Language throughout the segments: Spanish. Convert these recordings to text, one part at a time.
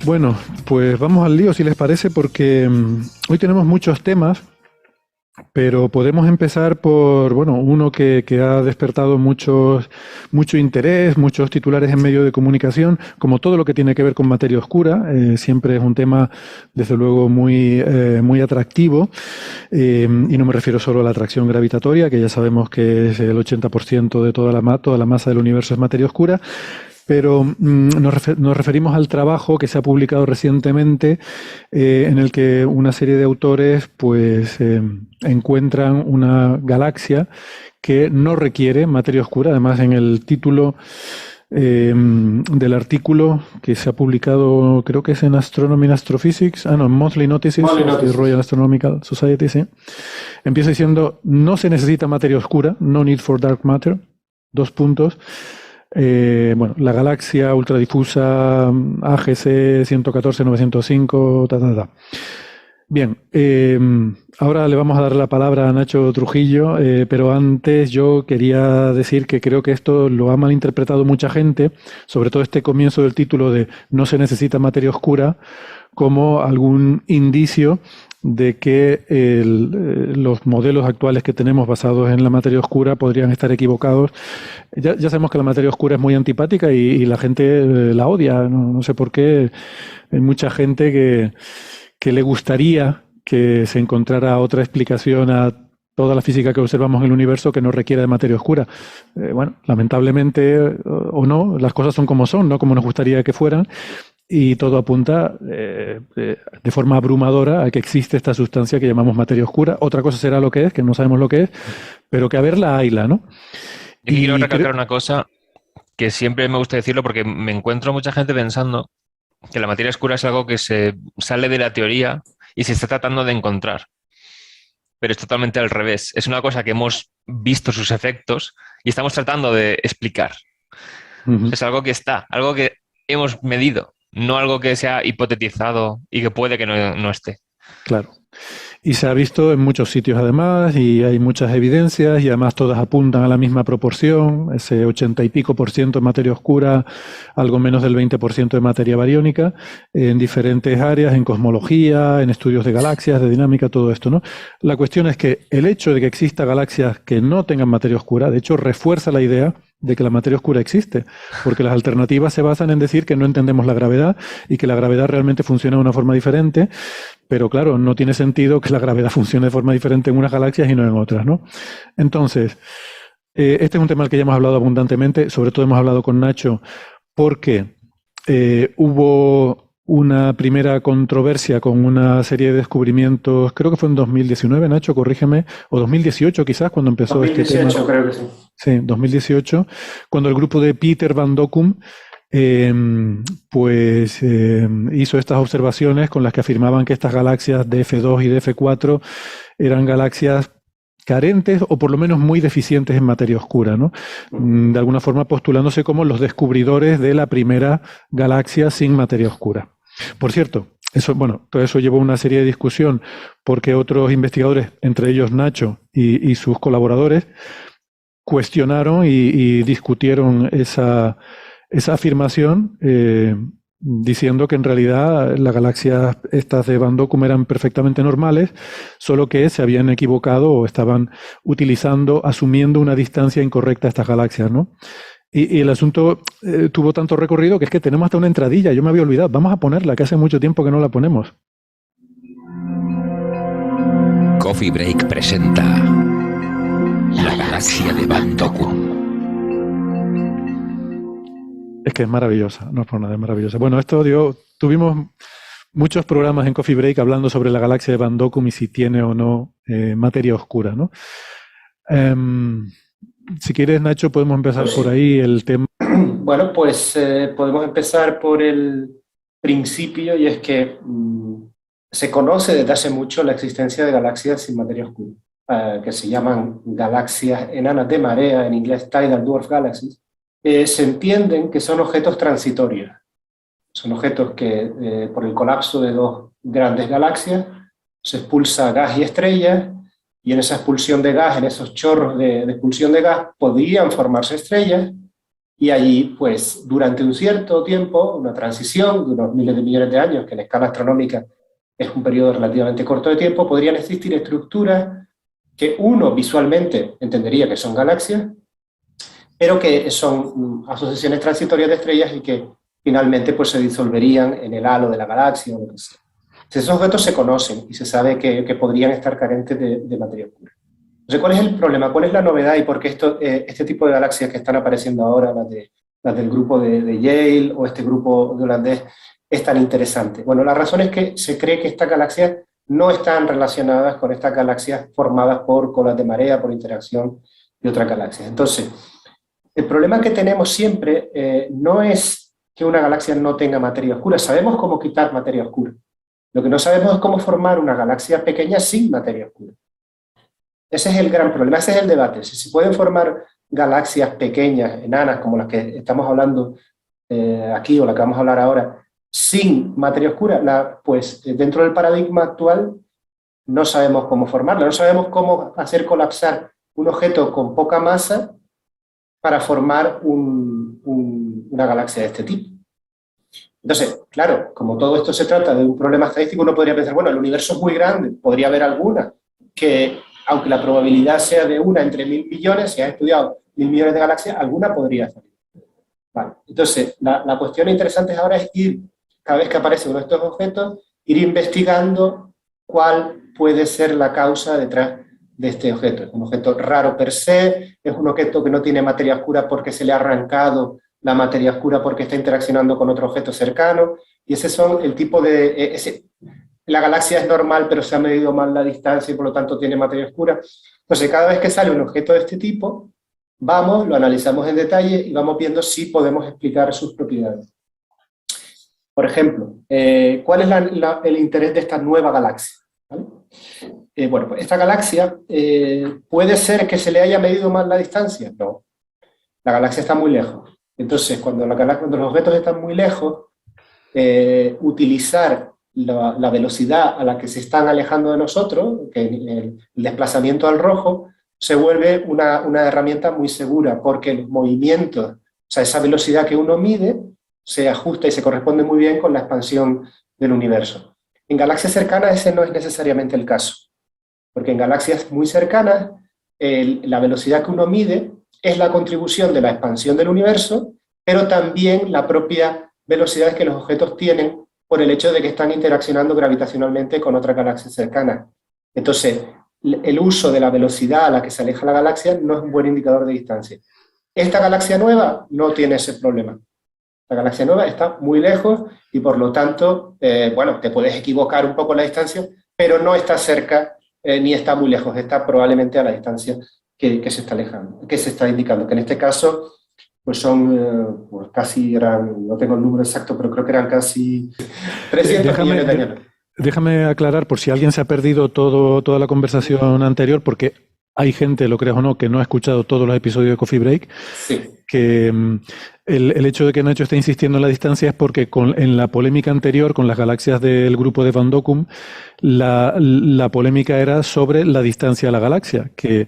Bueno, pues vamos al lío, si les parece, porque hoy tenemos muchos temas, pero podemos empezar por, bueno, uno que ha despertado mucho interés, muchos titulares en medios de comunicación, como todo lo que tiene que ver con materia oscura. Siempre es un tema, desde luego, muy atractivo. Y no me refiero solo a la atracción gravitatoria, que ya sabemos que es el 80% de toda la masa del universo es materia oscura, pero nos referimos al trabajo que se ha publicado recientemente, en el que una serie de autores pues encuentran una galaxia que no requiere materia oscura. Además, en el título del artículo que se ha publicado, creo que es en Astronomy and Astrophysics, en Monthly Notices Monthly of the Notices. Royal Astronomical Society, sí, empieza diciendo: no se necesita materia oscura, no need for dark matter, dos puntos. Bueno, la galaxia ultradifusa AGC 114-905, Bien, ahora le vamos a dar la palabra a Nacho Trujillo, pero antes yo quería decir que creo que esto lo ha malinterpretado mucha gente, sobre todo este comienzo del título de "no se necesita materia oscura", como algún indicio de que los modelos actuales que tenemos basados en la materia oscura podrían estar equivocados. Ya sabemos que la materia oscura es muy antipática y la gente la odia. No sé por qué. Hay mucha gente que le gustaría que se encontrara otra explicación a toda la física que observamos en el universo que no requiera de materia oscura. Bueno, lamentablemente o no, las cosas son como son, no como nos gustaría que fueran, y todo apunta de forma abrumadora a que existe esta sustancia que llamamos materia oscura. Otra cosa será lo que es, que no sabemos lo que es, pero que haberla hayla, ¿no? Yo aquí quiero Y creo, recalcar una cosa que siempre me gusta decirlo porque me encuentro mucha gente pensando que la materia oscura es algo que se sale de la teoría y se está tratando de encontrar. Pero es totalmente al revés. Es una cosa que hemos visto sus efectos y estamos tratando de explicar. uh-huh, Es algo que está, algo que hemos medido, no algo que se ha hipotetizado y que puede que no esté. claro. Y se ha visto en muchos sitios además, y hay muchas evidencias, y además todas apuntan a la misma proporción, ese 80 y pico por ciento de materia oscura, algo menos del 20% de materia bariónica, en diferentes áreas, en cosmología, en estudios de galaxias, de dinámica, todo esto, ¿no? La cuestión es que el hecho de que exista galaxias que no tengan materia oscura, de hecho, refuerza la idea de que la materia oscura existe, porque las alternativas se basan en decir que no entendemos la gravedad y que la gravedad realmente funciona de una forma diferente, pero claro, no tiene sentido que la gravedad funcione de forma diferente en unas galaxias y no en otras, ¿no? Entonces, este es un tema del que ya hemos hablado abundantemente, sobre todo hemos hablado con Nacho, porque hubo una primera controversia con una serie de descubrimientos, creo que fue en 2019, Nacho, corrígeme, o 2018 quizás, cuando empezó este tema. 2018 creo que sí. Sí, 2018, cuando el grupo de Peter Van Dokkum hizo estas observaciones con las que afirmaban que estas galaxias DF2 y DF4 eran galaxias carentes o por lo menos muy deficientes en materia oscura, ¿no? De alguna forma postulándose como los descubridores de la primera galaxia sin materia oscura. Por cierto, todo eso llevó a una serie de discusión, porque otros investigadores, entre ellos Nacho y sus colaboradores, cuestionaron y discutieron esa afirmación, diciendo que en realidad las galaxias estas de Van Dokkum eran perfectamente normales, solo que se habían equivocado o estaban asumiendo una distancia incorrecta a estas galaxias, ¿no? Y el asunto tuvo tanto recorrido que es que tenemos hasta una entradilla, yo me había olvidado, vamos a ponerla, que hace mucho tiempo que no la ponemos. Coffee Break presenta La galaxia de Van Dokkum. Es que es maravillosa, no es por nada, es maravillosa. Bueno, tuvimos muchos programas en Coffee Break hablando sobre la galaxia de Van Dokkum y si tiene o no materia oscura, ¿no? Si quieres, Nacho, podemos empezar por ahí el tema. Bueno, pues podemos empezar por el principio, y es que se conoce desde hace mucho la existencia de galaxias sin materia oscura, que se llaman galaxias enanas de marea, en inglés Tidal Dwarf Galaxies. Se entienden que son objetos transitorios. Son objetos que por el colapso de dos grandes galaxias se expulsa gas y estrellas, y en esa expulsión de gas, en esos chorros de expulsión de gas, podrían formarse estrellas, y allí, pues, durante un cierto tiempo, una transición de unos miles de millones de años, que en escala astronómica es un periodo relativamente corto de tiempo, podrían existir estructuras que uno visualmente entendería que son galaxias, pero que son asociaciones transitorias de estrellas y que finalmente pues, se disolverían en el halo de la galaxia o lo que sea. Esos objetos se conocen y se sabe que podrían estar carentes de materia oscura. Entonces, ¿cuál es el problema? ¿Cuál es la novedad y por qué este tipo de galaxias que están apareciendo ahora, las del grupo de Yale o este grupo de holandés, es tan interesante? Bueno, la razón es que se cree que estas galaxias no están relacionadas con estas galaxias formadas por colas de marea, por interacción de otras galaxias. Entonces, el problema que tenemos siempre no es que una galaxia no tenga materia oscura. Sabemos cómo quitar materia oscura. Lo que no sabemos es cómo formar una galaxia pequeña sin materia oscura. Ese es el gran problema, ese es el debate. Si se pueden formar galaxias pequeñas, enanas, como las que estamos hablando aquí o la que vamos a hablar ahora, sin materia oscura, pues dentro del paradigma actual no sabemos cómo formarla, no sabemos cómo hacer colapsar un objeto con poca masa para formar una galaxia de este tipo. Entonces, claro, como todo esto se trata de un problema estadístico, uno podría pensar, bueno, el universo es muy grande, podría haber alguna que, aunque la probabilidad sea de una entre 1.000 millones, si has estudiado 1.000 millones de galaxias, alguna podría salir. Vale. Entonces, la cuestión interesante ahora es ir, cada vez que aparece uno de estos objetos, ir investigando cuál puede ser la causa detrás de este objeto. Es un objeto raro per se, es un objeto que no tiene materia oscura porque se le ha arrancado la materia oscura porque está interaccionando con otro objeto cercano, y ese son el tipo de... la galaxia es normal, pero se ha medido mal la distancia y por lo tanto tiene materia oscura. Entonces, cada vez que sale un objeto de este tipo, vamos, lo analizamos en detalle y vamos viendo si podemos explicar sus propiedades. Por ejemplo, ¿cuál es el interés de esta nueva galaxia? ¿Vale? Bueno, pues esta galaxia, ¿puede ser que se le haya medido mal la distancia? No. La galaxia está muy lejos. Entonces, cuando los objetos están muy lejos, utilizar la velocidad a la que se están alejando de nosotros, que el desplazamiento al rojo, se vuelve una herramienta muy segura, porque los movimientos, o sea, esa velocidad que uno mide, se ajusta y se corresponde muy bien con la expansión del universo. En galaxias cercanas ese no es necesariamente el caso, porque en galaxias muy cercanas la velocidad que uno mide es la contribución de la expansión del universo, pero también la propia velocidad que los objetos tienen por el hecho de que están interaccionando gravitacionalmente con otras galaxias cercanas. Entonces, el uso de la velocidad a la que se aleja la galaxia no es un buen indicador de distancia. Esta galaxia nueva no tiene ese problema. La galaxia nueva está muy lejos y por lo tanto, bueno, te puedes equivocar un poco en la distancia, pero no está cerca ni está muy lejos, está probablemente a la distancia que se está alejando, que se está indicando, que en este caso pues son pues casi, no tengo el número exacto, pero creo que eran casi 300 millones de años. Déjame aclarar, por si alguien se ha perdido toda la conversación anterior, porque hay gente, lo creas o no, que no ha escuchado todos los episodios de Coffee Break, sí. Que el hecho de que Nacho esté insistiendo en la distancia es porque en la polémica anterior, con las galaxias del grupo de Van Dokkum, la polémica era sobre la distancia a la galaxia, que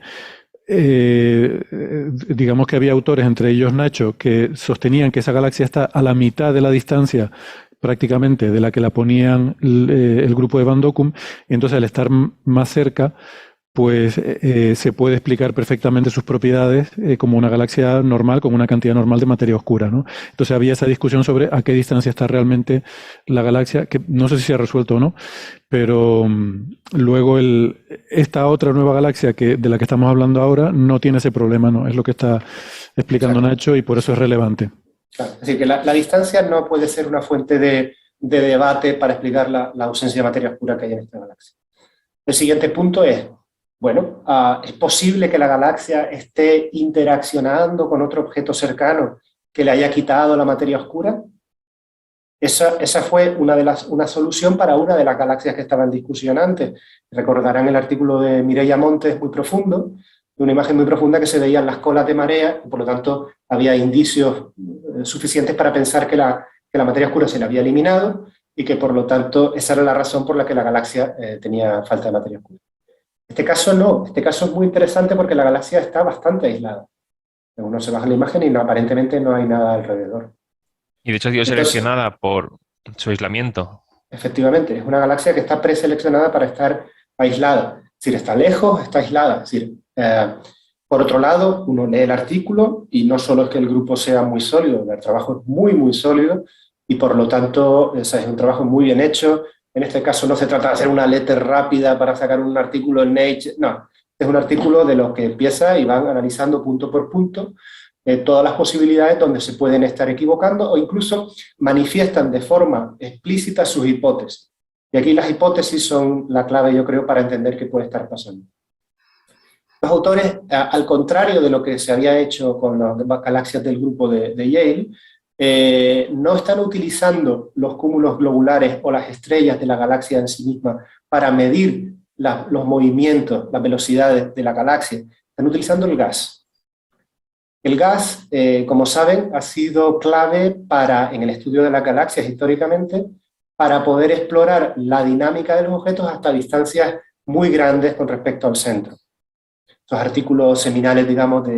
digamos que había autores, entre ellos Nacho, que sostenían que esa galaxia está a la mitad de la distancia prácticamente de la que la ponían el grupo de Van Dokkum, y entonces al estar más cerca, pues se puede explicar perfectamente sus propiedades como una galaxia normal, con una cantidad normal de materia oscura, ¿no? Entonces había esa discusión sobre a qué distancia está realmente la galaxia, que no sé si se ha resuelto o no, pero luego esta otra nueva galaxia de la que estamos hablando ahora no tiene ese problema, ¿no? Es lo que está explicando Nacho y por eso es relevante. Claro, es decir, que la distancia no puede ser una fuente de debate para explicar la ausencia de materia oscura que hay en esta galaxia. El siguiente punto es, bueno, ¿es posible que la galaxia esté interaccionando con otro objeto cercano que le haya quitado la materia oscura? Esa fue una solución para una de las galaxias que estaba en discusión antes. Recordarán el artículo de Mireia Montes, muy profundo, de una imagen muy profunda que se veían las colas de marea, y por lo tanto había indicios suficientes para pensar que la materia oscura se la había eliminado y que por lo tanto esa era la razón por la que la galaxia tenía falta de materia oscura. Este caso no, este caso es muy interesante porque la galaxia está bastante aislada. Uno se baja la imagen y aparentemente no hay nada alrededor. Y de hecho ha sido seleccionada por su aislamiento. Efectivamente, es una galaxia que está preseleccionada para estar aislada. Es decir, está lejos, está aislada. Es decir, por otro lado, uno lee el artículo y no solo es que el grupo sea muy sólido, el trabajo es muy, muy sólido y por lo tanto es un trabajo muy bien hecho. En este caso no se trata de hacer una letter rápida para sacar un artículo en Nature, no. Es un artículo de los que empieza y van analizando punto por punto todas las posibilidades donde se pueden estar equivocando o incluso manifiestan de forma explícita sus hipótesis. Y aquí las hipótesis son la clave, yo creo, para entender qué puede estar pasando. Los autores, al contrario de lo que se había hecho con las galaxias del grupo de Yale, no están utilizando los cúmulos globulares o las estrellas de la galaxia en sí misma para medir los movimientos, las velocidades de la galaxia. Están utilizando el gas. El gas, como saben, ha sido clave en el estudio de las galaxias históricamente para poder explorar la dinámica de los objetos hasta distancias muy grandes con respecto al centro. Estos artículos seminales, digamos, que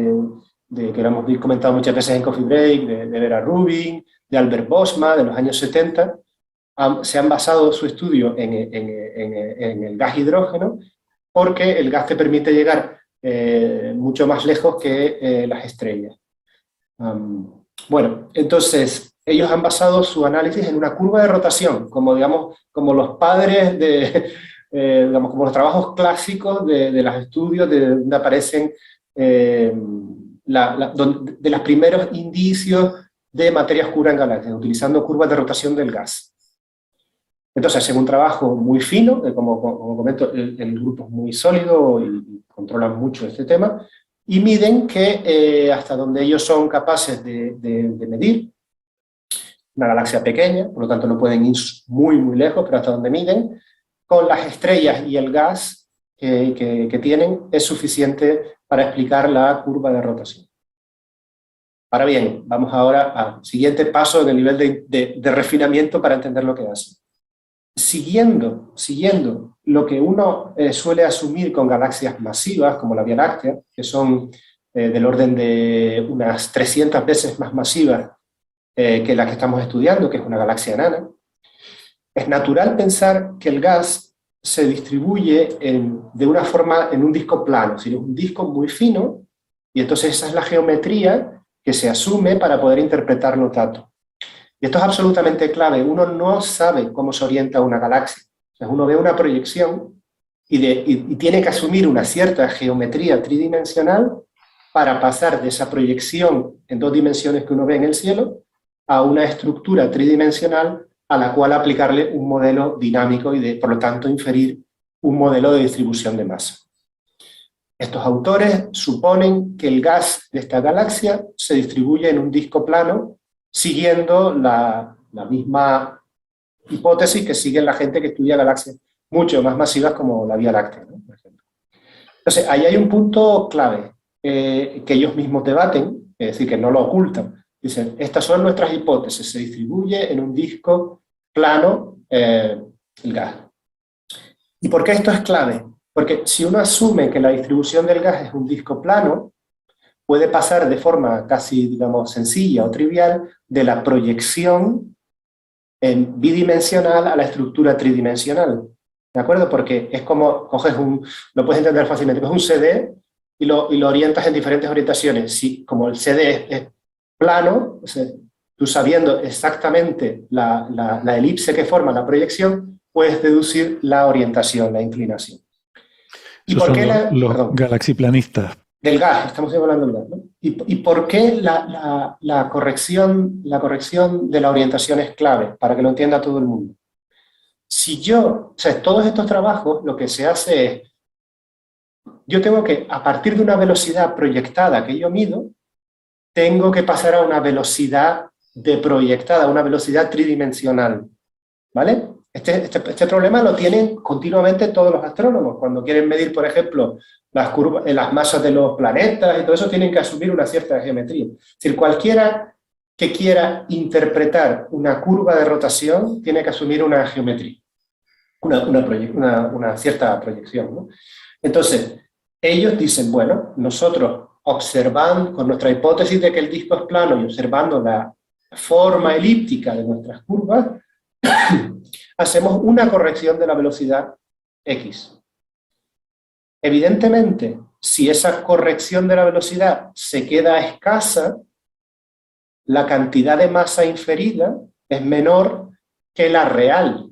lo hemos comentado muchas veces en Coffee Break, de Vera Rubin, de Albert Boschma, de los años 70, se han basado su estudio en el gas hidrógeno, porque el gas te permite llegar mucho más lejos que las estrellas. Bueno, entonces, ellos han basado su análisis en una curva de rotación, como, digamos, como los padres digamos, como los trabajos clásicos de los estudios de donde aparecen de los primeros indicios de materia oscura en galaxias, utilizando curvas de rotación del gas. Entonces, hacen un trabajo muy fino, como comento, el grupo es muy sólido y controlan mucho este tema, y miden que hasta donde ellos son capaces de medir, una galaxia pequeña, por lo tanto no pueden ir muy, muy lejos, pero hasta donde miden, con las estrellas y el gas que tienen, es suficiente para explicar la curva de rotación. Ahora bien, vamos ahora al siguiente paso en el nivel de refinamiento para entender lo que hacen. Siguiendo lo que uno suele asumir con galaxias masivas, como la Vía Láctea, que son del orden de unas 300 veces más masivas que la que estamos estudiando, que es una galaxia enana, es natural pensar que el gas se distribuye de una forma en un disco plano, es decir, un disco muy fino, y entonces esa es la geometría que se asume para poder interpretar los datos. Y esto es absolutamente clave. Uno no sabe cómo se orienta una galaxia. O sea, uno ve una proyección y tiene que asumir una cierta geometría tridimensional para pasar de esa proyección en 2 dimensiones que uno ve en el cielo a una estructura tridimensional a la cual aplicarle un modelo dinámico y por lo tanto inferir un modelo de distribución de masa. Estos autores suponen que el gas de esta galaxia se distribuye en un disco plano siguiendo la misma hipótesis que sigue la gente que estudia galaxias mucho más masivas como la Vía Láctea, ¿no? Por ejemplo. Entonces, ahí hay un punto clave que ellos mismos debaten, es decir, que no lo ocultan. Dicen, estas son nuestras hipótesis, se distribuye en un disco plano el gas. ¿Y por qué esto es clave? Porque si uno asume que la distribución del gas es un disco plano, puede pasar de forma casi, digamos, sencilla o trivial de la proyección bidimensional a la estructura tridimensional. ¿De acuerdo? Porque es como coges lo puedes entender fácilmente, coges un CD y lo orientas en diferentes orientaciones. Si, como el CD es plano, o sea, tú sabiendo exactamente la elipse que forma la proyección, puedes deducir la orientación, la inclinación. ¿Y por qué los galaxiplanistas? Del gas, estamos hablando del gas, ¿no? ¿Y por qué la corrección de la orientación es clave? Para que lo entienda todo el mundo. O sea, todos estos trabajos, lo que se hace es, yo tengo que, a partir de una velocidad proyectada que yo mido, tengo que pasar a una velocidad proyectada, una velocidad tridimensional, ¿vale? Este problema lo tienen continuamente todos los astrónomos. Cuando quieren medir, por ejemplo, las masas de los planetas y todo eso, tienen que asumir una cierta geometría. Es decir, cualquiera que quiera interpretar una curva de rotación tiene que asumir una geometría, una cierta proyección, ¿no? Entonces, ellos dicen, bueno, nosotros observando, con nuestra hipótesis de que el disco es plano y observando la forma elíptica de nuestras curvas, hacemos una corrección de la velocidad x. Evidentemente, si esa corrección de la velocidad se queda escasa, la cantidad de masa inferida es menor que la real.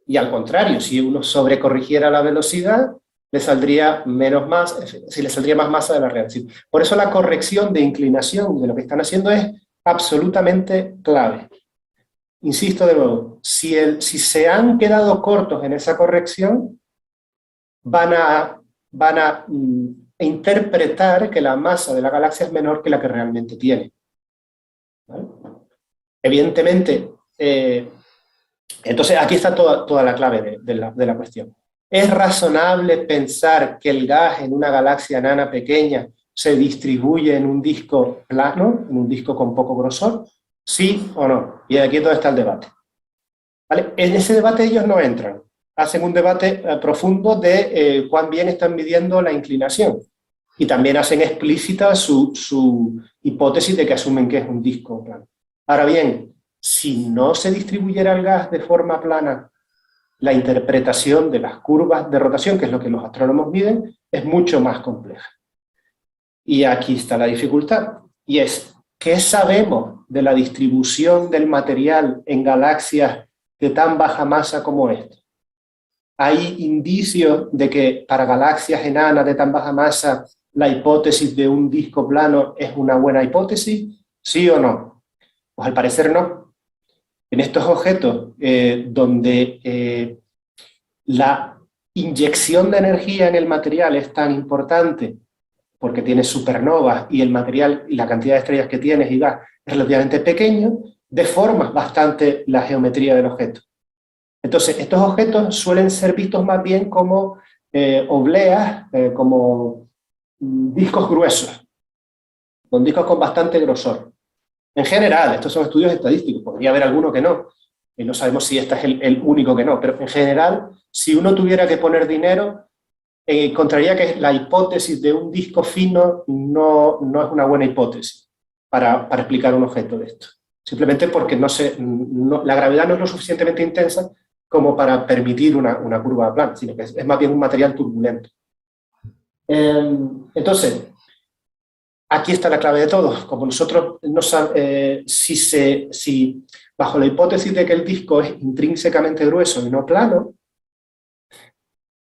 Y al contrario, si uno sobrecorrigiera la velocidad, le saldría menos masa, si le saldría más masa de la real. Por eso la corrección de inclinación de lo que están haciendo es absolutamente clave. Insisto de nuevo, si se han quedado cortos en esa corrección, van a interpretar que la masa de la galaxia es menor que la que realmente tiene. ¿Vale? Evidentemente, entonces aquí está toda la clave de la cuestión. ¿Es razonable pensar que el gas en una galaxia enana pequeña se distribuye en un disco plano, en un disco con poco grosor? ¿Sí o no? Y aquí es donde está el debate. ¿Vale? En ese debate ellos no entran. Hacen un debate profundo de cuán bien están midiendo la inclinación. Y también hacen explícita su hipótesis de que asumen que es un disco plano. Ahora bien, si no se distribuyera el gas de forma plana, la interpretación de las curvas de rotación, que es lo que los astrónomos miden, es mucho más compleja. Y aquí está la dificultad. Y es, ¿qué sabemos de la distribución del material en galaxias de tan baja masa como esta? ¿Hay indicios de que para galaxias enanas de tan baja masa la hipótesis de un disco plano es una buena hipótesis? ¿Sí o no? Pues al parecer no. En estos objetos donde la inyección de energía en el material es tan importante porque tiene supernovas y el material y la cantidad de estrellas que tienes y gas es relativamente pequeño, deforma bastante la geometría del objeto. Entonces, estos objetos suelen ser vistos más bien como obleas, como discos gruesos, con discos con bastante grosor. En general, estos son estudios estadísticos, podría haber alguno que no, y no sabemos si este es el único que no, pero en general, si uno tuviera que poner dinero, encontraría que la hipótesis de un disco fino no es una buena hipótesis para explicar un objeto de esto. Simplemente porque la gravedad no es lo suficientemente intensa como para permitir una curva plana, sino que es más bien un material turbulento. Entonces, aquí está la clave de todo. Como nosotros no sabemos, si bajo la hipótesis de que el disco es intrínsecamente grueso y no plano,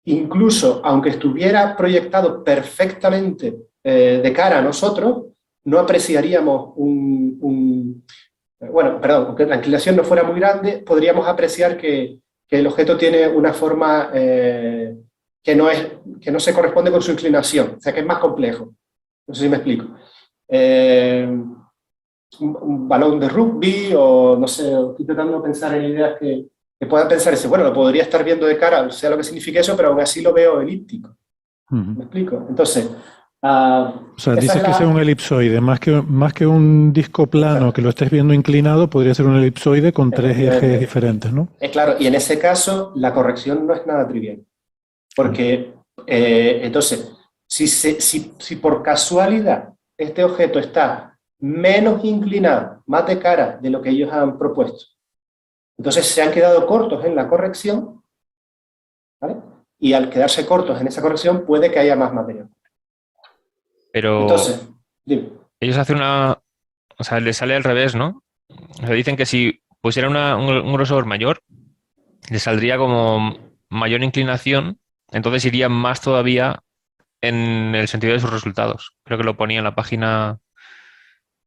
incluso aunque estuviera proyectado perfectamente de cara a nosotros, no apreciaríamos aunque la inclinación no fuera muy grande, podríamos apreciar que el objeto tiene una forma que no se corresponde con su inclinación, o sea que es más complejo. No sé si me explico. Un balón de rugby, o no sé, estoy tratando de pensar en ideas que puedan pensar, bueno, lo podría estar viendo de cara, sea lo que signifique eso, pero aún así lo veo elíptico. ¿Me explico? Entonces, o sea, dices que sea un elipsoide, más que un disco plano que lo estés viendo inclinado, podría ser un elipsoide con tres ejes diferentes, ¿no? Claro, y en ese caso la corrección no es nada trivial. Porque, entonces, si por casualidad este objeto está menos inclinado, más de cara de lo que ellos han propuesto, entonces se han quedado cortos en la corrección, ¿vale? Y al quedarse cortos en esa corrección puede que haya más material. Pero entonces, dime. Ellos hacen o sea, les sale al revés, ¿no? O sea, dicen que si pusieran un grosor mayor, les saldría como mayor inclinación, entonces irían más todavía en el sentido de sus resultados. Creo que lo ponía en la página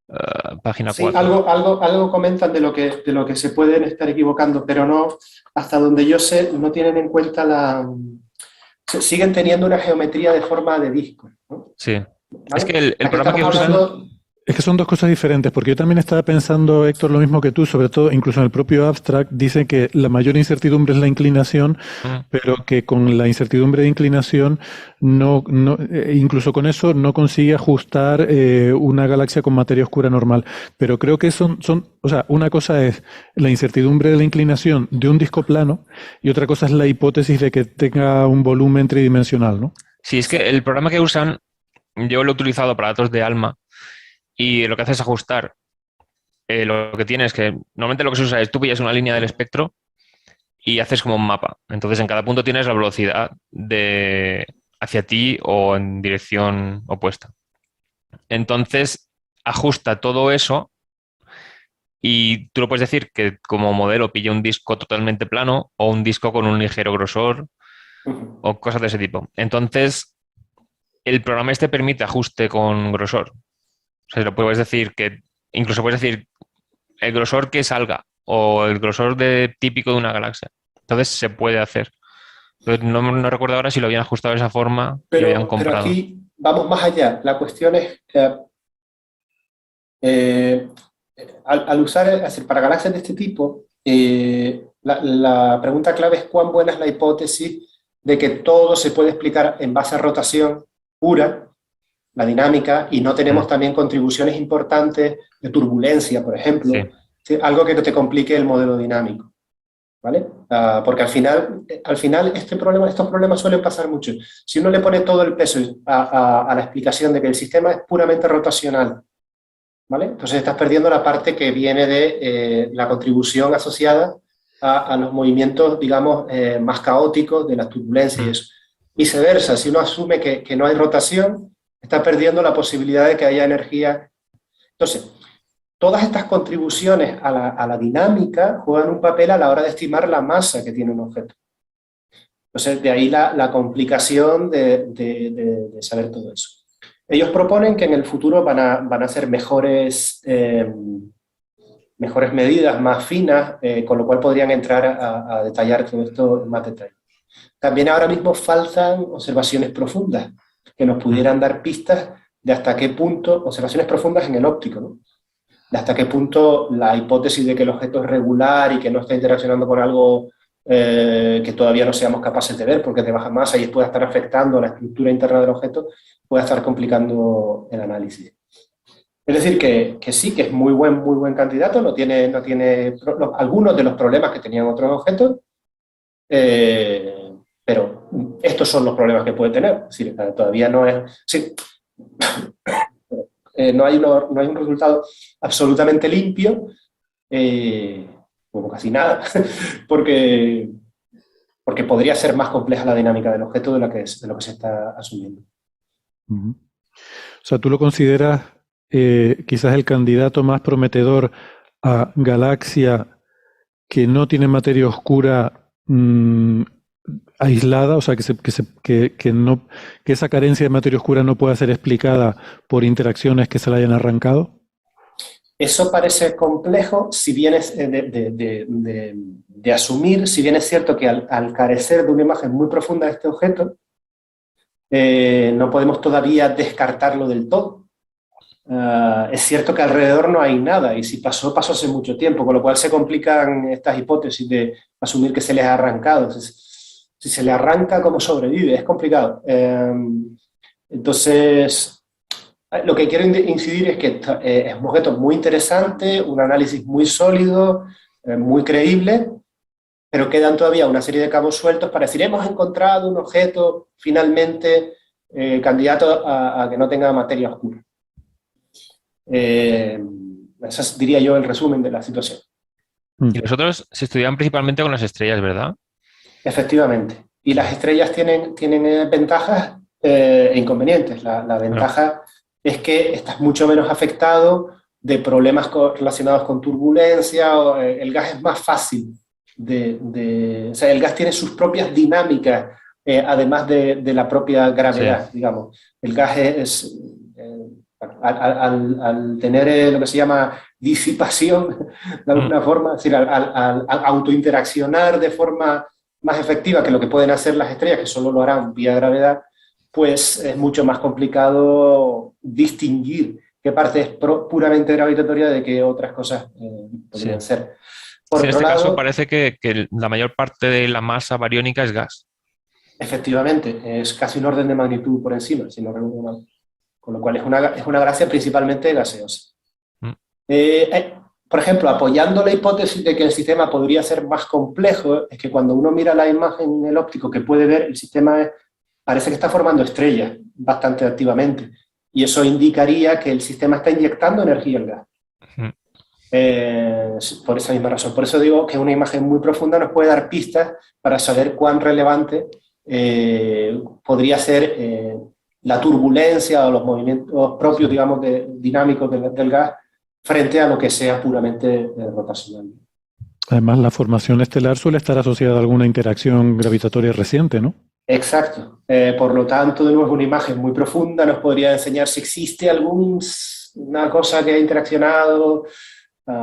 4. Sí, algo comentan de lo que se pueden estar equivocando, pero no, hasta donde yo sé, no tienen en cuenta siguen teniendo una geometría de forma de disco, ¿no? Sí. ¿Vale? Es que el programa que usan... Es que son dos cosas diferentes, porque yo también estaba pensando, Héctor, lo mismo que tú, sobre todo, incluso en el propio abstract, dice que la mayor incertidumbre es la inclinación, pero que con la incertidumbre de inclinación, incluso con eso, no consigue ajustar una galaxia con materia oscura normal. Pero creo que o sea, una cosa es la incertidumbre de la inclinación de un disco plano, y otra cosa es la hipótesis de que tenga un volumen tridimensional, ¿no? Sí, es que el programa que usan yo lo he utilizado para datos de ALMA y lo que hace es ajustar. Lo que tienes es que normalmente lo que se usa es tú pillas una línea del espectro y haces como un mapa. Entonces en cada punto tienes la velocidad hacia ti o en dirección opuesta. Entonces ajusta todo eso y tú lo puedes decir que como modelo pilla un disco totalmente plano o un disco con un ligero grosor o cosas de ese tipo. Entonces el programa este permite ajuste con grosor. O sea, lo puedes decir que, incluso puedes decir el grosor que salga o el grosor típico de una galaxia. Entonces se puede hacer. Entonces, no recuerdo ahora si lo habían ajustado de esa forma y lo habían Pero comprado. aquí vamos más allá. La cuestión es, al usar, es decir, para galaxias de este tipo, la pregunta clave es cuán buena es la hipótesis de que todo se puede explicar en base a rotación pura, la dinámica, y no tenemos también contribuciones importantes de turbulencia, por ejemplo, Sí. ¿sí? Algo que no te complique el modelo dinámico, ¿vale? Porque al final estos problemas suelen pasar mucho. Si uno le pone todo el peso a la explicación de que el sistema es puramente rotacional, ¿vale? Entonces estás perdiendo la parte que viene de la contribución asociada a los movimientos, digamos, más caóticos de las turbulencias y eso. Viceversa, si uno asume que no hay rotación, está perdiendo la posibilidad de que haya energía. Entonces, todas estas contribuciones a la dinámica juegan un papel a la hora de estimar la masa que tiene un objeto. Entonces, de ahí la complicación de saber todo eso. Ellos proponen que en el futuro van a hacer mejores medidas, más finas, con lo cual podrían entrar a detallar todo esto en más detalle. También ahora mismo faltan observaciones profundas que nos pudieran dar pistas de hasta qué punto, observaciones profundas en el óptico, ¿no? De hasta qué punto la hipótesis de que el objeto es regular y que no está interaccionando con algo que todavía no seamos capaces de ver porque es de baja masa y pueda estar afectando a la estructura interna del objeto, pueda estar complicando el análisis. Es decir, que sí, que es muy buen candidato, no tiene algunos de los problemas que tenían otros objetos, pero estos son los problemas que puede tener. Es decir, todavía no es... Sí, no hay un resultado absolutamente limpio, como casi nada, porque podría ser más compleja la dinámica del objeto de lo que se está asumiendo. O sea, ¿tú lo consideras quizás el candidato más prometedor a galaxia que no tiene materia oscura aislada? O sea, que esa carencia de materia oscura no pueda ser explicada por interacciones que se le hayan arrancado. Eso parece complejo, si bien es de asumir, si bien es cierto que al carecer de una imagen muy profunda de este objeto, no podemos todavía descartarlo del todo. Es cierto que alrededor no hay nada, y si pasó hace mucho tiempo, con lo cual se complican estas hipótesis de asumir que se les ha arrancado. Si se le arranca, ¿cómo sobrevive? Es complicado. Entonces, lo que quiero incidir es que es un objeto muy interesante, un análisis muy sólido, muy creíble, pero quedan todavía una serie de cabos sueltos para decir, hemos encontrado un objeto finalmente candidato a que no tenga materia oscura. Ese diría yo el resumen de la situación. Y los otros se estudian principalmente con las estrellas, ¿verdad? Efectivamente. Y las estrellas tienen ventajas e inconvenientes. La ventaja es que estás mucho menos afectado de problemas relacionados con turbulencia, o, el gas es más fácil o sea, el gas tiene sus propias dinámicas, además de la propia gravedad, digamos. El gas al tener lo que se llama disipación, de alguna forma, es decir, al autointeraccionar de forma más efectiva que lo que pueden hacer las estrellas, que solo lo harán vía gravedad, pues es mucho más complicado distinguir qué parte es puramente gravitatoria de qué otras cosas podrían ser. Por en otro este lado, caso parece que la mayor parte de la masa bariónica es gas. Efectivamente, es casi un orden de magnitud por encima, si no recuerdo mal. Con lo cual es una galaxia principalmente gaseosa. Por ejemplo, apoyando la hipótesis de que el sistema podría ser más complejo, es que cuando uno mira la imagen en el óptico que puede ver, el sistema parece que está formando estrellas bastante activamente. y eso indicaría que el sistema está inyectando energía al gas. Por esa misma razón. Por eso digo que una imagen muy profunda nos puede dar pistas para saber cuán relevante podría ser la turbulencia o los movimientos propios, digamos, dinámicos del gas frente a lo que sea puramente rotacional. Además, la formación estelar suele estar asociada a alguna interacción gravitatoria reciente, ¿no? Exacto. Por lo tanto, de nuevo, una imagen muy profunda nos podría enseñar si existe alguna cosa que ha interaccionado,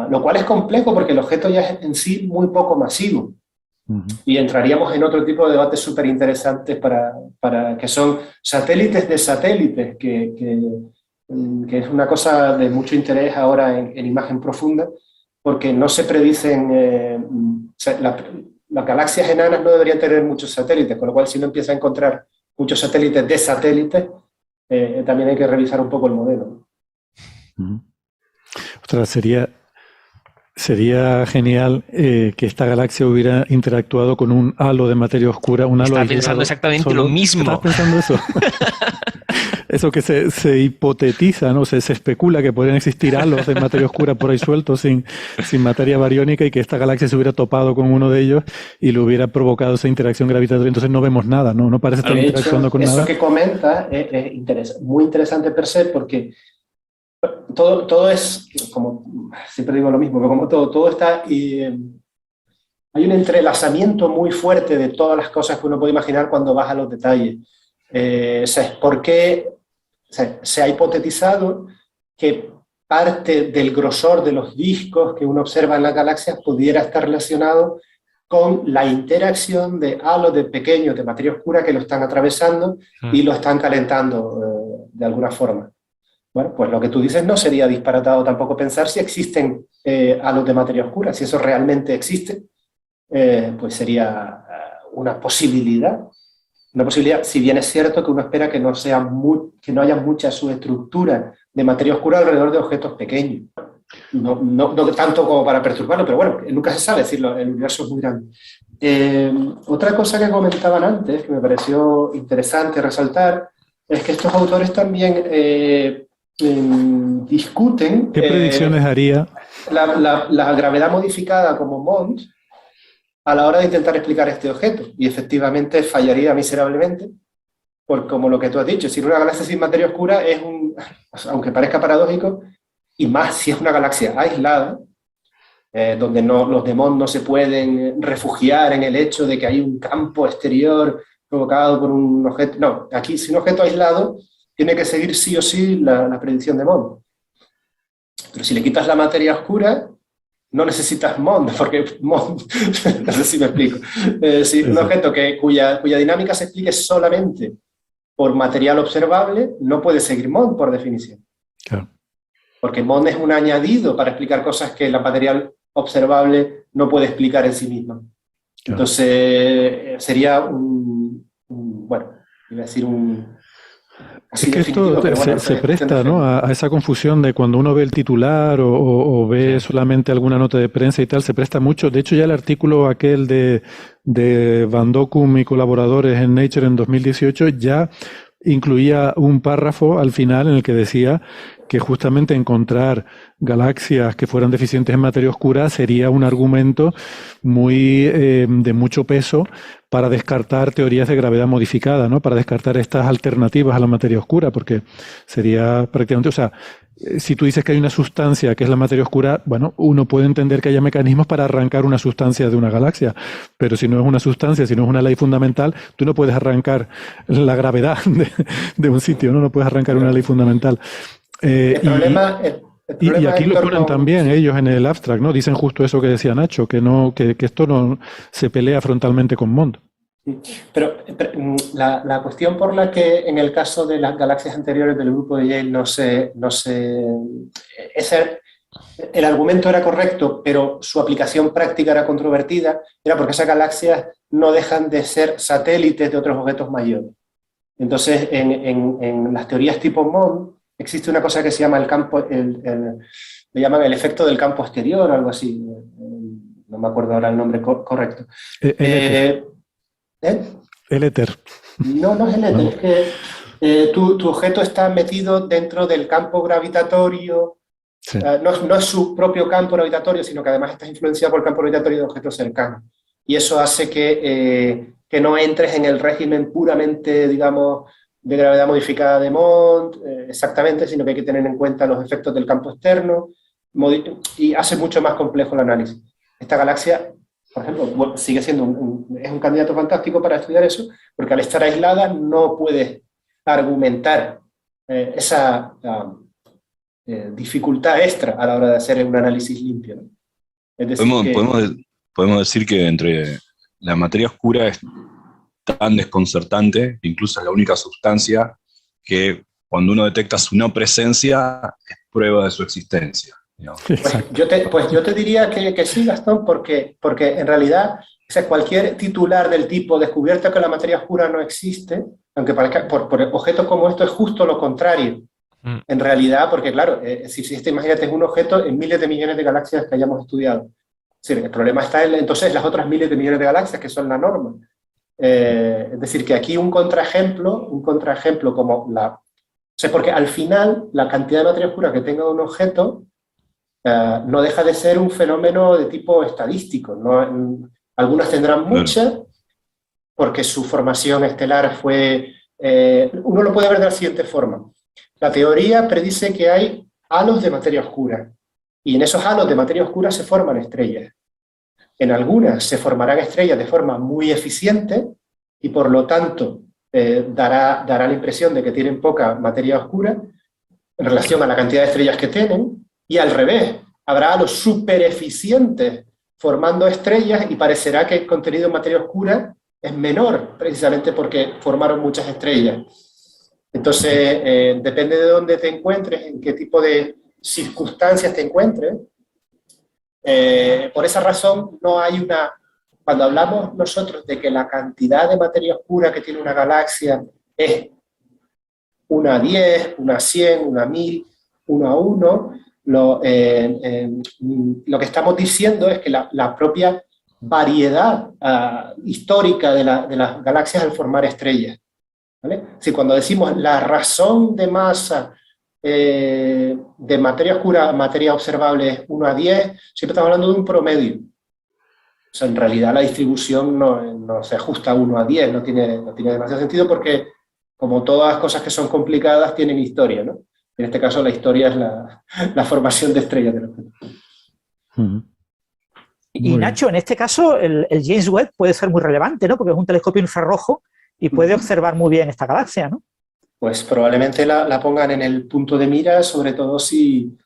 lo cual es complejo porque el objeto ya es en sí muy poco masivo. Y entraríamos en otro tipo de debates súper interesantes para que son satélites de satélites, que es una cosa de mucho interés ahora en imagen profunda, porque no se predicen, las galaxias enanas no deberían tener muchos satélites, con lo cual si uno empieza a encontrar muchos satélites de satélites, también hay que revisar un poco el modelo. Ostras, sería genial que esta galaxia hubiera interactuado con un halo de materia oscura. Estaba pensando exactamente lo mismo. ¿Estás pensando eso? Eso que se hipotetiza, ¿no? Se especula que podrían existir halos de materia oscura por ahí sueltos sin materia bariónica y que esta galaxia se hubiera topado con uno de ellos y le hubiera provocado esa interacción gravitatoria. Entonces no vemos nada, ¿no? No parece estar interactuando con nada. Eso que comenta es muy interesante per se porque todo es, como siempre digo lo mismo, pero como todo está... hay un entrelazamiento muy fuerte de todas las cosas que uno puede imaginar cuando vas a los detalles. ¿Por qué se ha hipotetizado que parte del grosor de los discos que uno observa en las galaxias pudiera estar relacionado con la interacción de halos de pequeños de materia oscura que lo están atravesando y lo están calentando de alguna forma? Bueno, pues lo que tú dices no sería disparatado tampoco pensar si existen halos de materia oscura. Si eso realmente existe, pues sería una posibilidad. Una posibilidad, si bien es cierto que uno espera que no haya mucha subestructura de materia oscura alrededor de objetos pequeños. No tanto como para perturbarlo, pero bueno, nunca se sabe, es decir, el universo es muy grande. Otra cosa que comentaban antes, que me pareció interesante resaltar, es que estos autores también discuten... ¿Qué predicciones haría? La gravedad modificada como Mond a la hora de intentar explicar este objeto, y efectivamente fallaría miserablemente, por como lo que tú has dicho, si una galaxia sin materia oscura aunque parezca paradójico, y más si es una galaxia aislada, donde los de Mond no se pueden refugiar en el hecho de que hay un campo exterior provocado por un objeto. No, aquí si un objeto aislado tiene que seguir sí o sí la predicción de Mond. Pero si le quitas la materia oscura, no necesitas Mond, porque Mond, no sé si me explico. Un objeto cuya dinámica se explique solamente por material observable, no puede seguir Mond por definición. Claro. Porque Mond es un añadido para explicar cosas que el material observable no puede explicar en sí mismo. Claro. Entonces, sería bueno, iba a decir es que esto se presta, ¿no?, a esa confusión de cuando uno ve el titular o ve solamente alguna nota de prensa y tal, se presta mucho. De hecho, ya el artículo aquel de Van Dokkum y colaboradores en Nature en 2018 ya incluía un párrafo al final en el que decía que justamente encontrar galaxias que fueran deficientes en materia oscura sería un argumento muy de mucho peso para descartar teorías de gravedad modificada, ¿no? Para descartar estas alternativas a la materia oscura, porque sería prácticamente, o sea, si tú dices que hay una sustancia que es la materia oscura, bueno, uno puede entender que haya mecanismos para arrancar una sustancia de una galaxia, pero si no es una sustancia, si no es una ley fundamental, tú no puedes arrancar la gravedad de un sitio, ¿no? No puedes arrancar una ley fundamental. Y aquí lo ponen también ellos en el abstract, ¿no? Dicen justo eso que decía Nacho, que esto no se pelea frontalmente con Mond. Pero la cuestión por la que en el caso de las galaxias anteriores del grupo de Yale el argumento era correcto, pero su aplicación práctica era controvertida, era porque esas galaxias no dejan de ser satélites de otros objetos mayores. Entonces, en las teorías tipo Mond, existe una cosa que se llama le llaman el efecto del campo exterior o algo así. No me acuerdo ahora el nombre correcto. El éter. No es el éter, es que Tu objeto está metido dentro del campo gravitatorio. Sí. No es su propio campo gravitatorio, sino que además estás influenciado por el campo gravitatorio de objetos cercanos. Y eso hace que no entres en el régimen puramente, digamos, de gravedad modificada de Mond, exactamente, sino que hay que tener en cuenta los efectos del campo externo, y hace mucho más complejo el análisis. Esta galaxia, por ejemplo, sigue siendo es un candidato fantástico para estudiar eso, porque al estar aislada no puedes argumentar esa dificultad extra a la hora de hacer un análisis limpio, ¿no? Es decir, podemos decir que entre la materia oscura es tan desconcertante, incluso es la única sustancia que cuando uno detecta su no presencia es prueba de su existencia. Pues yo te diría que sí, Gastón, porque en realidad, o sea, cualquier titular del tipo descubierto que la materia oscura no existe, aunque parezca, por objetos como esto es justo lo contrario. En realidad, porque claro, si imagínate, es un objeto en miles de millones de galaxias que hayamos estudiado. Es decir, el problema está en entonces las otras miles de millones de galaxias que son la norma. Es decir, que aquí un contraejemplo como o sea, porque al final la cantidad de materia oscura que tenga un objeto no deja de ser un fenómeno de tipo estadístico, ¿no? Algunas tendrán mucha, porque su formación estelar fue... uno lo puede ver de la siguiente forma. La teoría predice que hay halos de materia oscura, y en esos halos de materia oscura se forman estrellas. En algunas se formarán estrellas de forma muy eficiente, y por lo tanto dará la impresión de que tienen poca materia oscura en relación a la cantidad de estrellas que tienen, y al revés, habrá halos súper eficientes formando estrellas y parecerá que el contenido en materia oscura es menor, precisamente porque formaron muchas estrellas. Entonces, depende de dónde te encuentres, en qué tipo de circunstancias te encuentres. Por esa razón, no hay una... Cuando hablamos nosotros de que la cantidad de materia oscura que tiene una galaxia es 1 a 10, 1 a 100, 1 a 1000, 1 a 1, lo que estamos diciendo es que la propia variedad histórica de las galaxias al formar estrellas, ¿vale? Si cuando decimos la razón de masa de materia oscura a materia observable es 1 a 10, siempre estamos hablando de un promedio. O sea, en realidad la distribución no se ajusta a 1 a 10, no tiene demasiado sentido porque, como todas las cosas que son complicadas, tienen historia, ¿no? En este caso la historia es la formación de estrellas del objeto. Y Nacho, en este caso el James Webb puede ser muy relevante, ¿no? Porque es un telescopio infrarrojo y puede observar muy bien esta galaxia, ¿no? Pues probablemente la pongan en el punto de mira, sobre todo si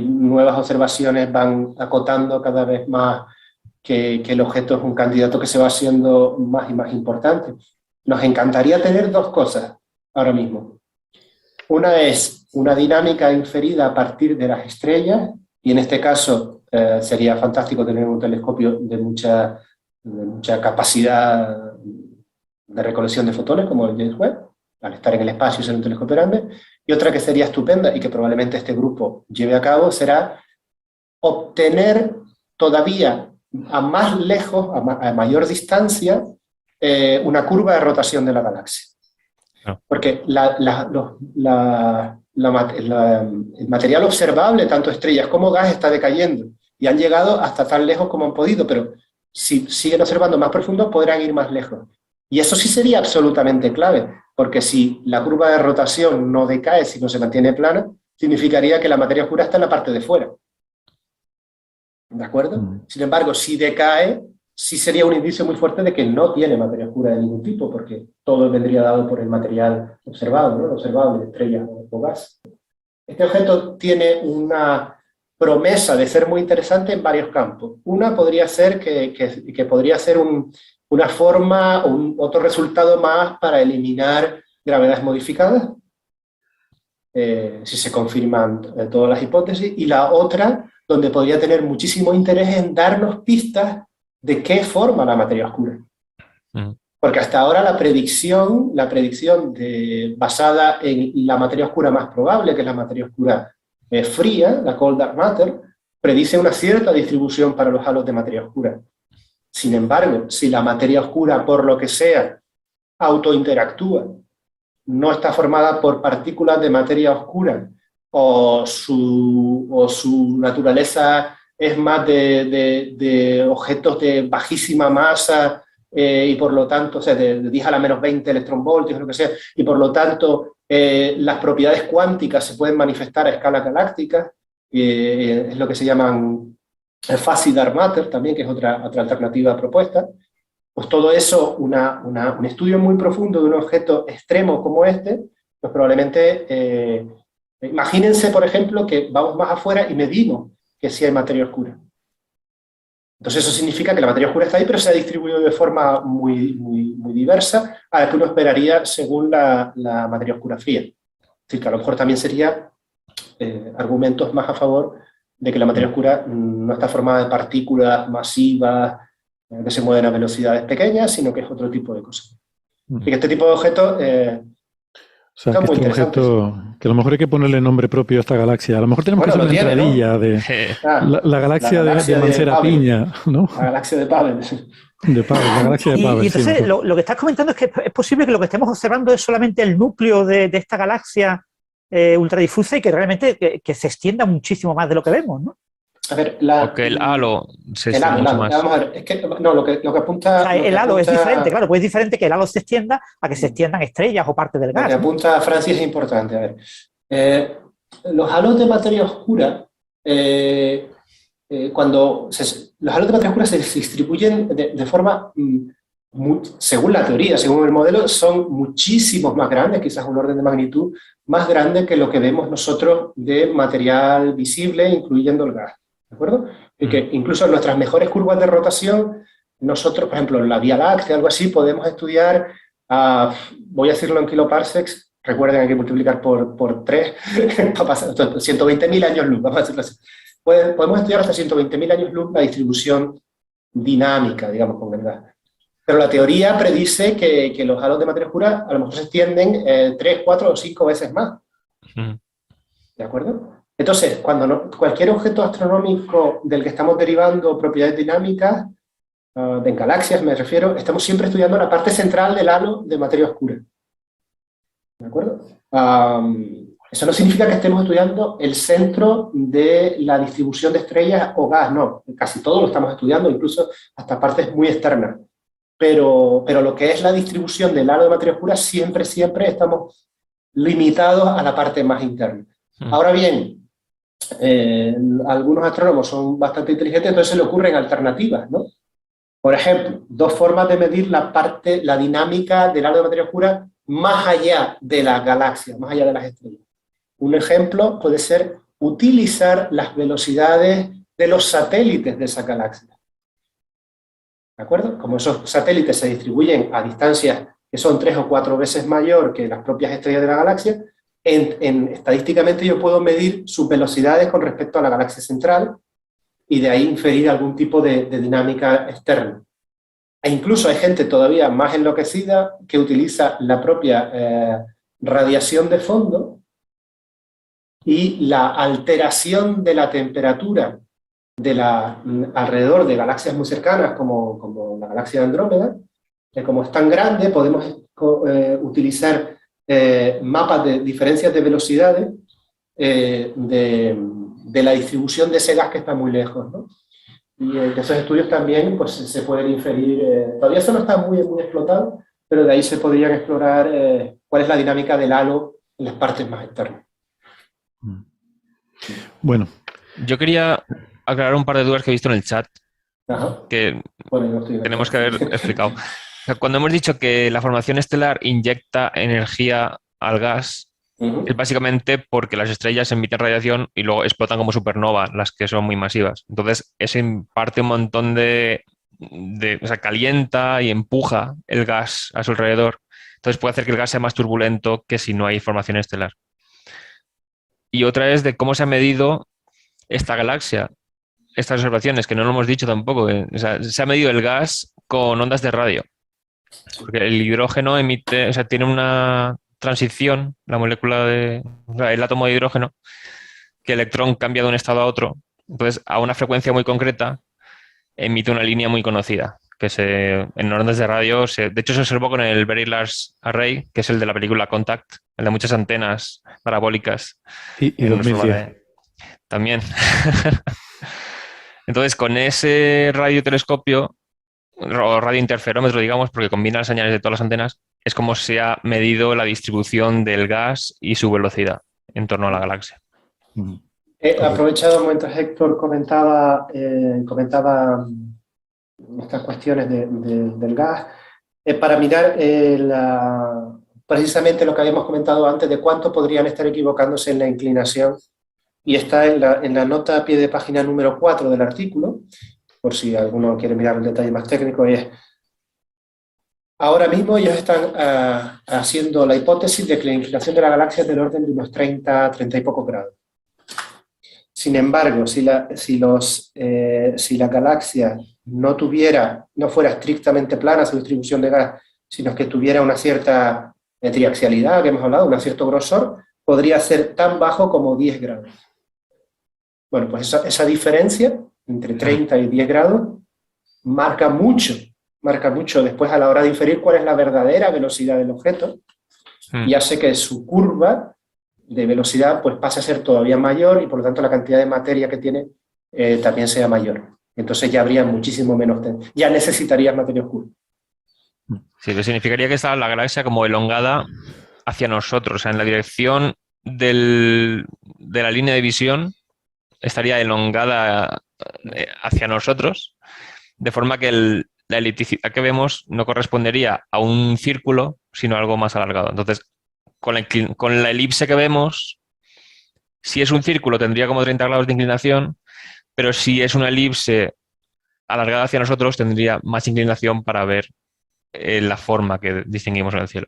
nuevas observaciones van acotando cada vez más que el objeto es un candidato que se va haciendo más y más importante. Nos encantaría tener dos cosas ahora mismo. Una es una dinámica inferida a partir de las estrellas, y en este caso sería fantástico tener un telescopio de mucha capacidad de recolección de fotones, como el James Webb, al estar en el espacio y ser un telescopio grande. Y otra que sería estupenda y que probablemente este grupo lleve a cabo será obtener todavía a más lejos, a mayor distancia, una curva de rotación de la galaxia. Porque el material observable, tanto estrellas como gas, está decayendo y han llegado hasta tan lejos como han podido, pero si siguen observando más profundo podrán ir más lejos. Y eso sí sería absolutamente clave, porque si la curva de rotación no decae, sino se mantiene plana, significaría que la materia oscura está en la parte de fuera. ¿De acuerdo? Sin embargo, si decae, sí sería un indicio muy fuerte de que no tiene materia oscura de ningún tipo, porque todo vendría dado por el material observado, ¿no? Observable de estrellas o gas. Este objeto tiene una promesa de ser muy interesante en varios campos. Una podría ser que podría ser una forma o otro resultado más para eliminar gravedades modificadas, si se confirman todas las hipótesis, y la otra, donde podría tener muchísimo interés en darnos pistas de qué forma la materia oscura. Porque hasta ahora la predicción basada en la materia oscura más probable, que es la materia oscura fría, la cold dark matter, predice una cierta distribución para los halos de materia oscura. Sin embargo, si la materia oscura, por lo que sea, autointeractúa no está formada por partículas de materia oscura o su naturaleza es más de objetos de bajísima masa y por lo tanto, o sea, de 10 a la menos 20 electronvoltios, lo que sea, y por lo tanto las propiedades cuánticas se pueden manifestar a escala galáctica, es lo que se llaman fuzzy dark matter también, que es otra alternativa propuesta. Pues todo eso, un estudio muy profundo de un objeto extremo como este, pues probablemente, imagínense, por ejemplo, que vamos más afuera y medimos que sí hay materia oscura. Entonces eso significa que la materia oscura está ahí, pero se ha distribuido de forma muy diversa a la que uno esperaría según la materia oscura fría. Es decir, que a lo mejor también sería argumentos más a favor de que la materia oscura no está formada de partículas masivas que se mueven a velocidades pequeñas, sino que es otro tipo de cosas. Y que este tipo de objetos O sea, son que muy este interesantes. objeto, que a lo mejor hay que ponerle nombre propio a esta galaxia. A lo mejor tenemos Bueno, que hacer lo una tiene, ¿no? entradilla de Ah, la galaxia de Mancera Pavel, Piña, ¿no? la galaxia de Pavel. De Pavel, la galaxia de Pavel. Y entonces sí, mejor. lo que estás comentando es que es posible que lo que estemos observando es solamente el núcleo de esta galaxia ultradifusa y que realmente que se extienda muchísimo más de lo que vemos, ¿no? A ver, Porque el halo se el extiende halo, mucho más. vamos a ver, es que no, lo que apunta. O sea, lo que el halo es apunta- diferente, claro, pues es diferente que el halo se extienda a que se extiendan estrellas o parte del Lo que gas, ¿no? apunta Francis es importante. A ver, los halos de materia oscura, los halos de materia oscura se distribuyen de forma, según la teoría, según el modelo, son muchísimos más grandes, quizás un orden de magnitud más grande que lo que vemos nosotros de material visible, incluyendo el gas. ¿De acuerdo? Y que incluso en nuestras mejores curvas de rotación, nosotros, por ejemplo, en la Vía Láctea, algo así, podemos estudiar, voy a decirlo en kiloparsecs, recuerden hay que multiplicar por 3, para pasar 120.000 años luz, vamos a decirlo así. Podemos estudiar hasta 120.000 años luz la distribución dinámica, digamos, con el gas. Pero la teoría predice que los halos de materia oscura a lo mejor se extienden 3, 4 o 5 veces más. ¿De acuerdo? Entonces, cualquier objeto astronómico del que estamos derivando propiedades dinámicas, en galaxias me refiero, estamos siempre estudiando la parte central del halo de materia oscura. ¿De acuerdo? Eso no significa que estemos estudiando el centro de la distribución de estrellas o gas, no. Casi todo lo estamos estudiando, incluso hasta partes muy externas. Pero lo que es la distribución del halo de materia oscura, siempre estamos limitados a la parte más interna. Ahora bien, algunos astrónomos son bastante inteligentes, entonces se le ocurren alternativas, ¿no? Por ejemplo, dos formas de medir la dinámica del halo de materia oscura más allá de las galaxias, más allá de las estrellas. Un ejemplo puede ser utilizar las velocidades de los satélites de esa galaxia. ¿De acuerdo? Como esos satélites se distribuyen a distancias que son 3 o 4 veces mayor que las propias estrellas de la galaxia, estadísticamente yo puedo medir sus velocidades con respecto a la galaxia central y de ahí inferir algún tipo de dinámica externa. E incluso hay gente todavía más enloquecida que utiliza la propia radiación de fondo y la alteración de la temperatura alrededor de galaxias muy cercanas como la galaxia de Andrómeda, que como es tan grande podemos utilizar mapas de diferencias de velocidades de la distribución de ese gas que está muy lejos, ¿no? Y de esos estudios también pues, se pueden inferir, todavía eso no está muy explotado, pero de ahí se podrían explorar cuál es la dinámica del halo en las partes más externas. Bueno. Yo quería aclarar un par de dudas que he visto en el chat. Ajá. Que bueno, tenemos que haber explicado. O sea, cuando hemos dicho que la formación estelar inyecta energía al gas, es básicamente porque las estrellas emiten radiación y luego explotan como supernova, las que son muy masivas. Entonces, eso imparte un montón o sea, calienta y empuja el gas a su alrededor. Entonces puede hacer que el gas sea más turbulento que si no hay formación estelar. Y otra es de cómo se ha medido esta galaxia. Estas observaciones, que no lo hemos dicho tampoco. O sea, se ha medido el gas con ondas de radio. Porque el hidrógeno emite, o sea, tiene una transición, la molécula o sea, el átomo de hidrógeno, que el electrón cambia de un estado a otro. Entonces, a una frecuencia muy concreta, emite una línea muy conocida, en ondas de radio, de hecho se observó con el Very Large Array, que es el de la película Contact, el de muchas antenas parabólicas. Y 2010. También. Entonces, con ese radiotelescopio, o radiointerferómetro, digamos, porque combina las señales de todas las antenas, es como se ha medido la distribución del gas y su velocidad en torno a la galaxia. Aprovechado un momento, Héctor comentaba estas cuestiones del gas, para mirar precisamente lo que habíamos comentado antes de cuánto podrían estar equivocándose en la inclinación, y está en la nota a pie de página número 4 del artículo, por si alguno quiere mirar un detalle más técnico, y es: ahora mismo ellos están haciendo la hipótesis de que la inclinación de la galaxia es del orden de unos 30 y pocos grados. Sin embargo, si la galaxia no fuera estrictamente plana su distribución de gas, sino que tuviera una cierta triaxialidad, que hemos hablado, un cierto grosor, podría ser tan bajo como 10 grados. Bueno, pues esa diferencia entre 30 y 10 grados marca mucho después a la hora de inferir cuál es la verdadera velocidad del objeto, y hace que su curva de velocidad pues pase a ser todavía mayor, y por lo tanto la cantidad de materia que tiene también sea mayor. Entonces ya habría muchísimo menos, ya necesitarías materia oscura. Sí, eso significaría que está la galaxia como elongada hacia nosotros, o sea, en la dirección de la línea de visión estaría elongada hacia nosotros, de forma que la elipticidad que vemos no correspondería a un círculo, sino a algo más alargado. Entonces, con la elipse que vemos, si es un círculo tendría como 30 grados de inclinación, pero si es una elipse alargada hacia nosotros tendría más inclinación para ver la forma que distinguimos en el cielo.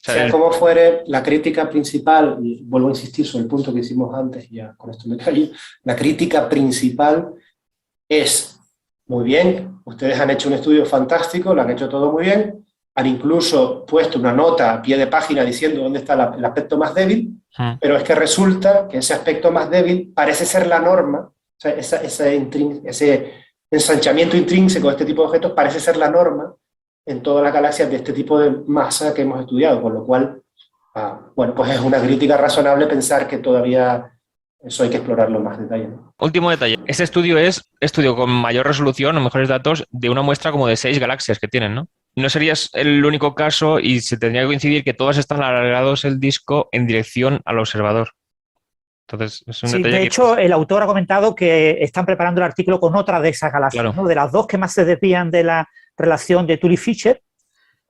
Sea como fuere, la crítica principal, y vuelvo a insistir sobre el punto que hicimos antes, y ya con esto me callo, la crítica principal es: muy bien, ustedes han hecho un estudio fantástico, lo han hecho todo muy bien, han incluso puesto una nota a pie de página diciendo dónde está el aspecto más débil, pero es que resulta que ese aspecto más débil parece ser la norma, o sea, ese ensanchamiento intrínseco de este tipo de objetos parece ser la norma en todas las galaxias de este tipo de masa que hemos estudiado, con lo cual, bueno, pues es una crítica razonable pensar que todavía eso hay que explorarlo en más detalle, ¿no? Último detalle. Este estudio es estudio con mayor resolución o mejores datos de una muestra como de 6 galaxias que tienen, ¿no? No serías el único caso y se tendría que coincidir que todas están alargados el disco en dirección al observador. Entonces, es un detalle de hecho, el autor ha comentado que están preparando el artículo con otra de esas galaxias, claro, ¿no? De las dos que más se desvían de la relación de Tully-Fisher,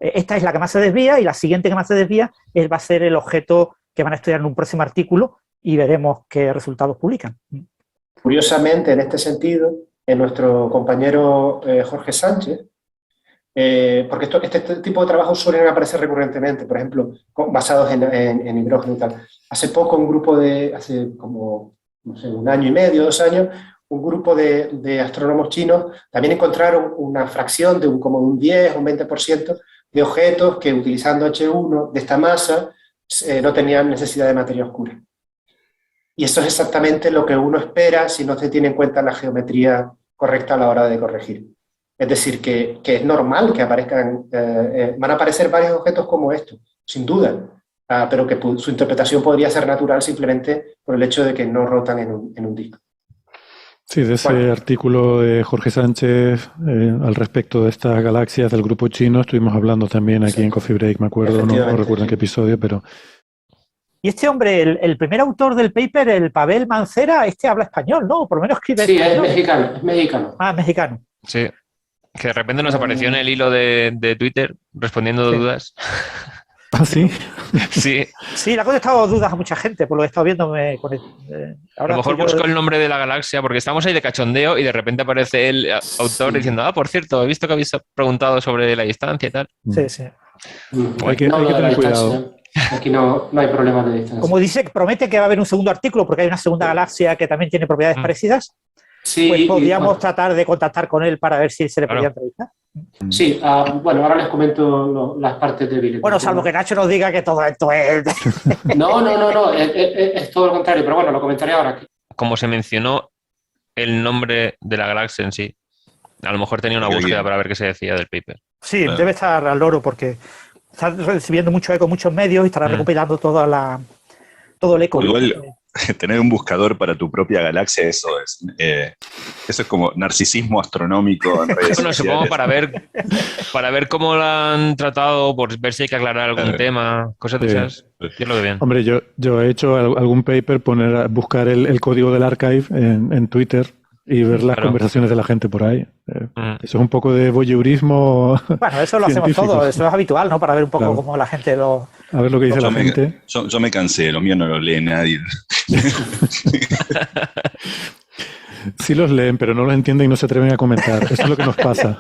esta es la que más se desvía, y la siguiente que más se desvía va a ser el objeto que van a estudiar en un próximo artículo, y veremos qué resultados publican. Curiosamente, en este sentido, nuestro compañero Jorge Sánchez, porque este tipo de trabajos suelen aparecer recurrentemente, por ejemplo, basados en hidrógeno y tal. Hace poco hace como, no sé, 1 año y medio, 2 años, un grupo de astrónomos chinos también encontraron una fracción de como un 10 o un 20% de objetos que, utilizando H1 de esta masa, no tenían necesidad de materia oscura. Y eso es exactamente lo que uno espera si no se tiene en cuenta la geometría correcta a la hora de corregir. Es decir, que es normal que aparezcan, van a aparecer varios objetos como estos, sin duda, pero que su interpretación podría ser natural simplemente por el hecho de que no rotan en un disco. Sí, de ese artículo de Jorge Sánchez al respecto de estas galaxias del grupo chino estuvimos hablando también aquí en Coffee Break, me acuerdo, no recuerdo en qué episodio, pero... Y este hombre, el primer autor del paper, el Pavel Mancera, habla español, ¿no? Por lo menos escribe español. Sí, es mexicano. Ah, mexicano. Sí. Que de repente nos apareció en el hilo de Twitter respondiendo dudas. ¿Ah, sí? Sí. Sí, le ha contestado dudas a mucha gente, por lo que he estado viendo. A lo mejor busco el nombre de la galaxia, porque estamos ahí de cachondeo y de repente aparece el autor diciendo: por cierto, he visto que habéis preguntado sobre la distancia y tal. Sí, sí. Hay que tener cuidado. Aquí no hay problema de distancia. Como dice, promete que va a haber un segundo artículo, porque hay una segunda galaxia que también tiene propiedades parecidas. Sí, pues podríamos tratar de contactar con él para ver si se le podía entrevistar. Sí, bueno, ahora les comento las partes débiles. Bueno, salvo que Nacho nos diga que todo esto es... No, es todo lo contrario, pero bueno, lo comentaré ahora. Como se mencionó el nombre de la galaxia en sí, A lo mejor tenía una búsqueda para ver qué se decía del paper. Sí, Claro. debe estar al loro porque está recibiendo mucho eco en muchos medios y estará recopilando todo el eco. Igual, tener un buscador para tu propia galaxia, eso es como narcisismo astronómico en redes Bueno, supongo sociales. para ver cómo lo han tratado, por ver si hay que aclarar algún Claro. tema, cosas de Sí. esas. Yo lo veo bien. Hombre, yo he hecho algún paper, buscar el código del archive en Twitter y ver las Claro. conversaciones de la gente por ahí. Mm. Eso es un poco de voyeurismo. Bueno, eso lo hacemos científico. todos, eso es habitual, ¿no? Para ver un poco Claro. cómo la gente lo... A ver lo que dice la Yo me- gente. Yo me cansé, lo mío no lo lee nadie. Sí los leen, pero no los entienden y no se atreven a comentar. Eso es lo que nos pasa.